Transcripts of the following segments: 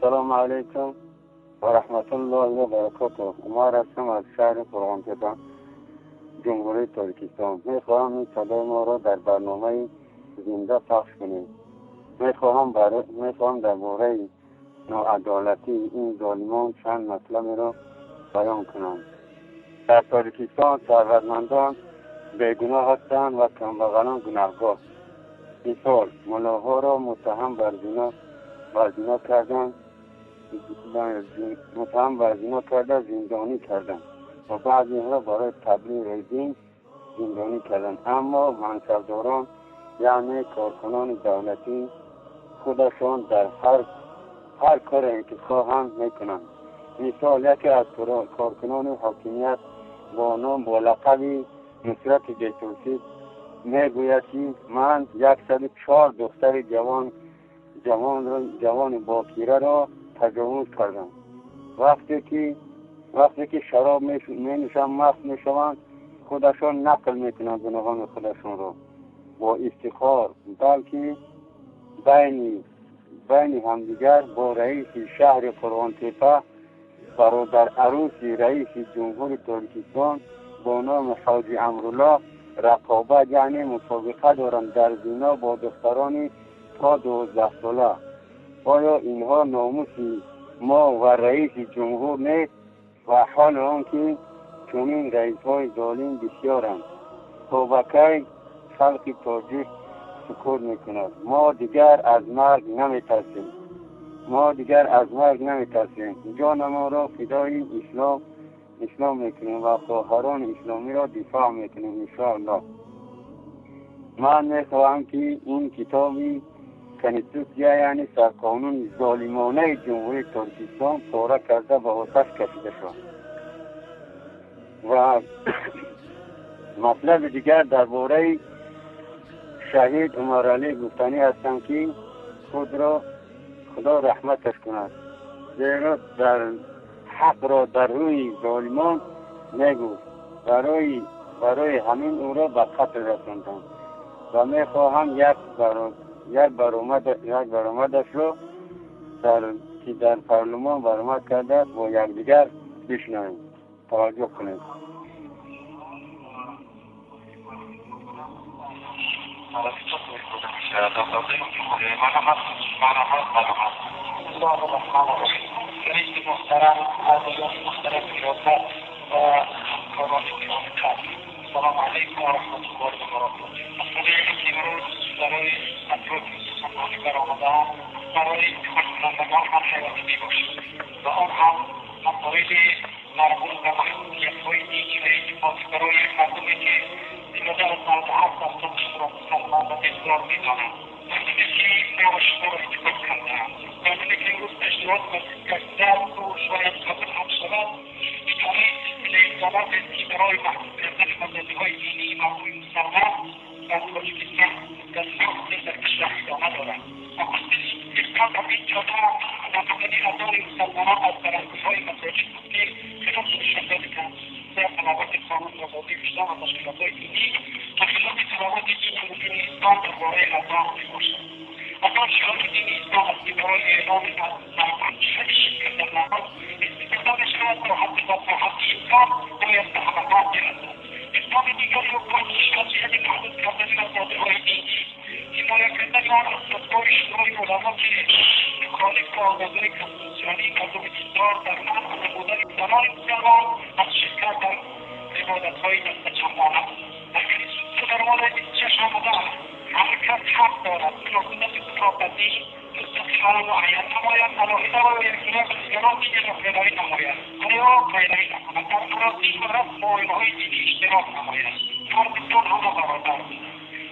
السلام علیکم و رحمت الله و برکاته. عمر هستم از شهر فرغان‌تپه، جمهوری تاجیکستان. میخواهم این صدای ما را در برنامه زنده پخش کنید. میخواهم درباره ناعدالتی این ظالمان چند مطلب را بیان کنم. در تاجیکستان ثروتمندان بیگناه هستند و کمبغلان گناهگار. مثال ملاها را متهم بر زنا کردن زندانی کردن و بعضی ها برای تبلیغ دین زندانی کردن. اما منصبداران یعنی کارکنان دولتی خودشان در هر کاری که خواهند میکنند. مثال یکی از کارکنان حاکمیت با لقب نصرت بیتوسید میگوید که من 104 دختر جوان باکیره را تجاوز کردم. وقتی که شراب می مست میشوند خودشان نقل میکنند گناهان خودشان را با افتخار، بلکه بین همدیگر با رئیس شهر فرغان‌تپه برادر عروس رئیس جمهور تاجیکستان با نام حاجی امرالله رقابت یعنی مسابقه دارند در زنا با دختران تا 12 ساله. آیا اینها ناموس ما و رئیس جمهور نیست؟ و حال آن که چنین رئیس های ظالم بسیارند. تا به کی خلق تاجیک سکوت میکند؟ ما دیگر از مرگ نمیترسیم. جان ما را فدای اسلام میکنیم و خواهران اسلامی را دفاع میکنیم انشاءالله. من میخواهم که این کتابی کنستیتوسیا یعنی سرقانون ظالمانه جمهوری تاجیکستان پاره کرده و آتش کشیده شد. و مطلب دیگر درباره شهید عمر علی گفتنی هستم که خدا رحمتش کند، زیرا در حق را در روی ظالمان میگفت. برای همین او را به قتل رساندند و میخواهم یک برآمدش را که در پارلمان برآمد کرده با یکدیگر بشنویم. توجه کنید. رئیس محترم، عزیزان محترم ریاست و همکاران گرامی، سلام علیکم و رحمت الله و برکاته. مسئله که امروز برای اطراف سخنرانی برآمده‌ام برای کارکنندگان حیاتی میباشد و آن هم مسائل مربوط به محدودیت‌های دینی و اعتقادی برای مردمی که زیاده از 97 درصد خود را مسلمان و دلدار می‌دانند. مردمی که نوشته را اعتقاد کرده‌اند، مردمی که امروز اشتراک در و شاید قبل هم شود می‌توانید اقدامات که برای محدود کردن آزادی‌های دینی مردم مسلمان در تاجیکستان در سخت در کشور ادامه دارد. و وقتی اقدام به این جاده نمایندگی اعضای مسلمانان از برندگی‌های مساجد بود که خلاف نشان داده که در تلاوت قانون آزادی وجدان و تشکیلات‌های دینی و خلاف تلاوت دین مبین اسلام درباره اذان میباشد. اذان شعار دین اسلام است که برای اعلام مردم شرک در نماز استفاده شود تا حد امکان باید به همگان برسد. اسلام دیگر حکم شخصیت محدود کردن آزادی‌های دینی، حمایت کردن آن از فتوای شورای علما که مخالف با آزادی کنستیتوسیونی مردم دیندار در منع نمودن زنان مسلمان از شرکت در عبادت‌های دست چندانه است. در کنستیتوسیون در مورد 26 آمده حرکت حق دارد خلافیت خطابتی مستقلانه معین نماید، علاهده و اختلاف دیگران دین را پیروی نماید، آیا پیروی نکند، در مراسم و رسم و آیین‌های دینی اشتراک نماید، مردمان همه برابر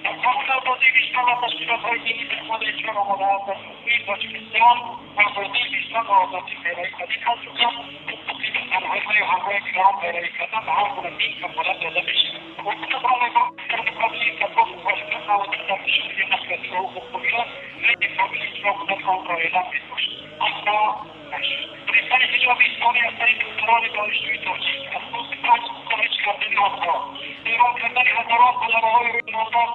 در قانون آزادی وجدان و تشکیلات‌های دینی در خود اجرا آمده است. در حکومت تاجیکستان آزادی وجدان و آزادی پیروی کردن از جمله مستقیم تنهایی‌های همراه اسلام پیروی کردن به هر گونه دین که مولد داده بشود. حکومت را در مقابل تصرف مخالفت مواد در تشریع نفرتی و حقوقیات غیر قابل اجرا بودن آن را اعلام می‌نماید. اصلا نشد. ریختن حجاب اسلامی از طریق دختران دانشجوی تاجیک، اساس 5 خارج کردن آنها، ایران کردن هزاران علماهای روی نامدار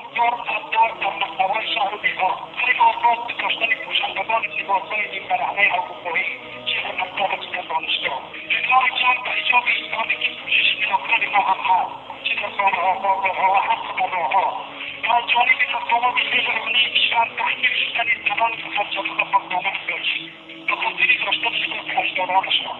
در محتوای شهر و دیوار، طریق افراد به کشتن پوشندگان عنوان لباسهای نیمبرهنه آگوهی چیز مطابق در دانشگاه ادعای جان و ایجاب اسلامی که پوشش ملاکان ما هم هست چه در خانه‌ها بازارها و حتی در راهها و از جانب مقامات فدرالي کشور تحمیل شدن زنان مخجلات مقامات خارجی به خاطر داشتن حقوق اجدادانشان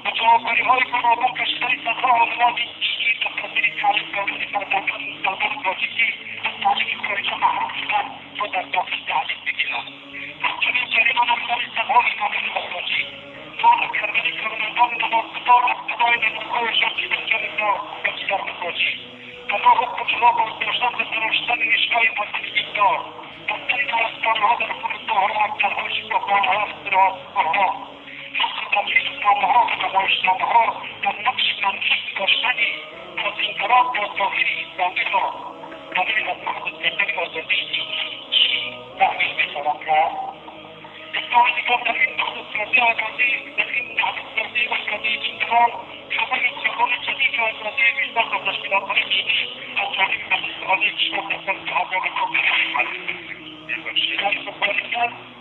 و جوابداری‌های فراوان کشور صدها آزاد دینی به خاطر تعلیم دادن فرزندان مسلمان تاجیکی از تعلیم خارجی محروم شدن تا در داخل تعلیم بگیرند همچنین جریان امثال صدها امامان خارجی فارغ کردن کارمندان نمازگزار از ادای نمازهایشان که در جلسه و دیگر مساجد تنها حکم‌الله بازداشتن و تراشتن نشگاه مدنی‌دار بستن داستانها در فرودگاه‌ها و مکتب‌های شفاخانه‌ها و استراحتگاه‌ها حق تبلیغ نامه‌ها و نمایشنامه‌ها در نقش منفی داشتن انقلاب با ظاهر اسلامی را برای از محض زندگی آزادی دینی تحمیل می‌توان کرد اتحاد در این نهضت‌سازی آزادی در این نهضت‌سازی آزادی انقلاب خبر جهان جدید و آزادی بیشتر و تشکیلات‌های دینی از جانب مجلس‌عالی کشور در سال 2009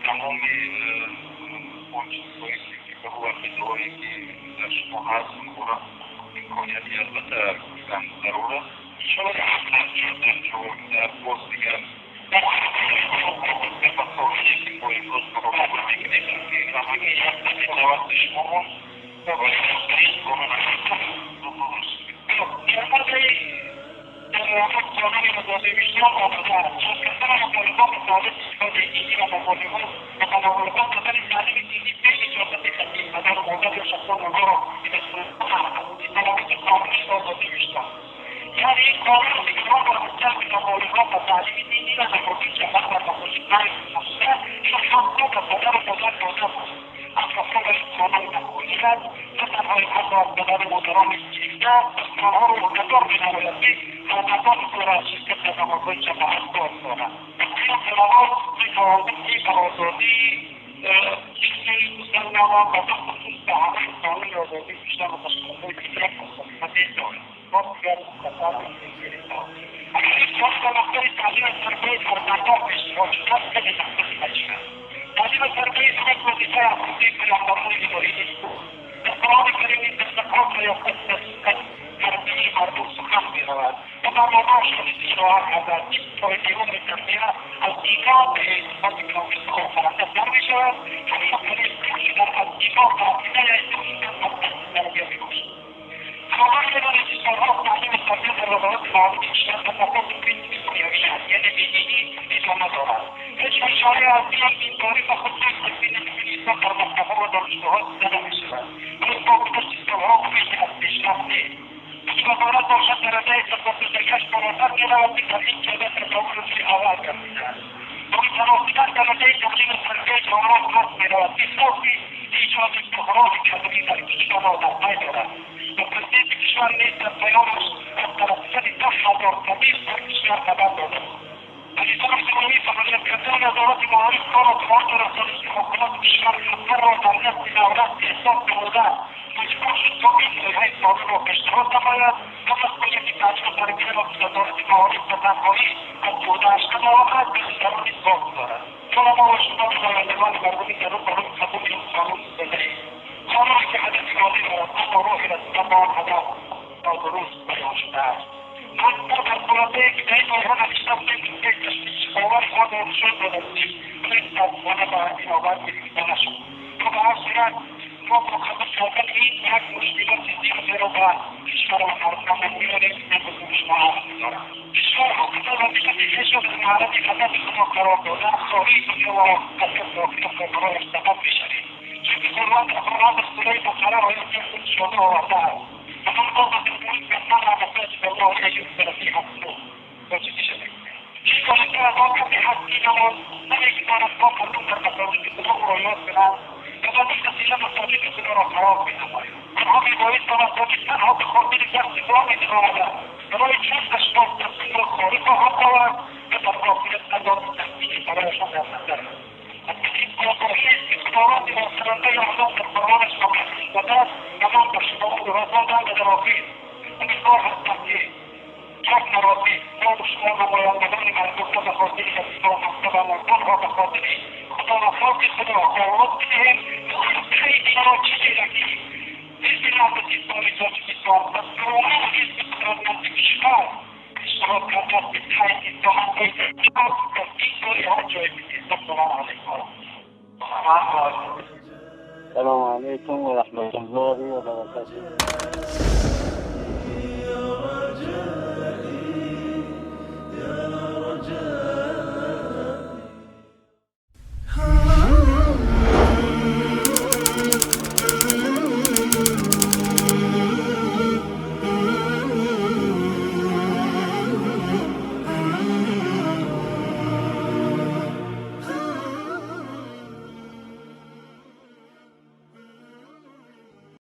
تمام اون چیزهایی که به هو ادعایی که در شما هست اونها امکانیتی البته گفتن ضروره شما در باز دیگر به مسائلی که با امروز مراقبه میکنید که همه یک تلاوت شما و باید کنون در وقت جامعه مزاده بیشتر آمده است چون کسان مطالبات ثابت استفاده دینی و مطالبات و تناولات کسان تعلیم دینی به اجازت خطیب و در مورد شخصان آنها را به تناولات قانونی آزادی بیشتر یعنی این قانون دیگران را مستر به تناولات و تعلیم دینی و نمازی جمعه و مخصوص برای مخصوصه شخصان و پدر و مادر داده است اطرافان این قانون مسئولیت نه تنها اینها را بدن مدران گرفته آنها را مقدار بنمایدی و مقدار را شرکت در نمازهای جماعت باز دارد این قرارات میتوانستی بر آزادی کسی مسلمان و بخصوص به همه قانون آزادی بیشتر و تشکیل‌های دیگر مصالحت دارد ما دیگر مختصر می‌گیریم اگر این کار به مقدار تعلیم تربیت فرزندان به اشتراک شد خیلی نقصی مجید تعلیم تربیت یک وظیفه اساسی پیامبران الهی نیست در قرآن کریم دستگاه را یافته تربیت مردم سخن می‌رود و برنامه‌هاشان اجرا کرده تا دیوان تربیت از دیگاه به اعتماد کامل کارکننده در می‌شود همین طریق شدن از دیگاه به عقیده اعتماد تربیت می‌باشد خبر شدن انتشارات تعلیم تربیت در روابط معارف کشور به مقاصد پرینسیپ دنیوی شهریت دینی ادامه دارد هیچ اشاره از این تاریخ خود تدوین انسان در مکتب‌ها و دانشگاه‌ها دیده نمی‌شود این با سیستم‌ها خیلی از پیشرفت نیست این وزارت باشد درجه ثقافت‌گشت بالاتر می‌رود در این جهت تطور روی اول گردیده است با این تناسبت درجه تعلیم تربیت جوانان پس می‌رود بسیاری ایجاد بحران کلمی در کشور را در پی دارد و پرزیدنت کشور نیز در پیامش از توسط 10,000 طبیب در کشور خبر داده وزیر جمهوری فعالیت کردن وزارت معارف کار و توان رسانه‌ای حکومت کشور خطر را در نزد دولت احساس نموده مجبور شد تا این هیئت سابق را پیشنهاد نماید و مسئولیت تعلیم و تربیت را به وزارت معارف به تنهایی از عهده‌اش نماید به نگران نیز واگذارد شما و شما نمایندگان مردمی در او برای قبول این قانون بدهید قانونی که هدف عالی دارد اما راه رسیدن به آن هدف نادرست بیان شده است ما در خلاصه که در این دوران اشتراک نمی‌کنیم که تشخیص باور ما دانشجویان را رسید ولی تابانه به این آور گرفته نشد تا به هر صورت ما مقابل کردن این یک مشکلات زیادی را به کشور و مردمان می‌آوریم که به شما عرض می‌دارم کشور حکومت را بشکل کشور در معرض هدف خود قرار دادن خواهی دنیا و هدف داخلی خود برایش سبب می‌شویم چون قرآن اصطلاحی مقرر آیاتی خود شده آورده است ومن قضى بالملك فإنما مساجد الله لا يذكر فيها الصدور وجد شبك این کالکه از آن کمی هستی نماز نمی‌تواند با مردم در مساجد خود را یاد کنند و با این وسیله مساجد خود را خراب می‌نمایند آنها می‌بایست به مساجد تنها به خاطر درس دعا می‌توانند برای چون اشخاص تصمیم را خارج خواهد دارد و در غافلت ندارد تصمیمی برایشان در نظر است این آگاهی است که خداوند واصلنده آنها در قرآنش مقصود داده است و من در شما دادند در آخر امیدوار هستم که یک مراتب ما و شما نمایندگان مردم را به خاطر اسلام و مردم را به خاطر خدا و خاک خدا آواز بهم خیلی ها چیزی رقیب اسم رابط اسلامی تاجیکستان و سرونه اسم قدرت کشور اشتراک کرده به تایید دهنده اتفاق در این دوره ها جای میده. السلام علیکم. السلام علیکم و رحمت الله و برکاته.